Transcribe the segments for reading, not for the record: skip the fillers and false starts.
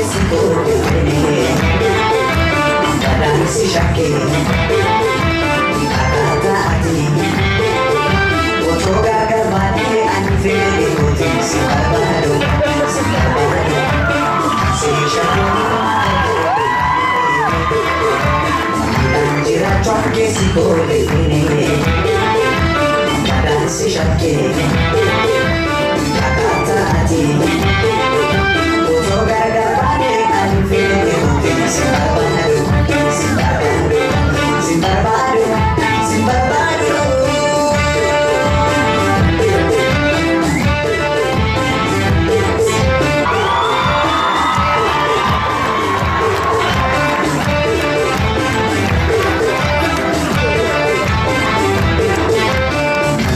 che si corre bene, si sciacche, agatati, ottoga cavani, anni fede, così si barbaro, si sciacche, gira ciò che si corre bene, si sciacche, agatati, ottoga cavani, anni fede, così si barbaro. Zimbabwe, Zimbabwe.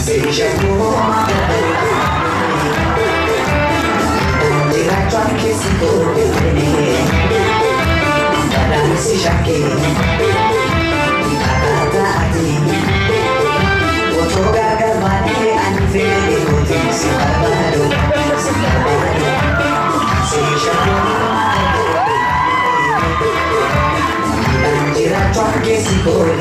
Seja como dirá que se corre bene, se já que ottoga cavani, anni fede, così si barbaro, si sciacque, gira ciò che si corre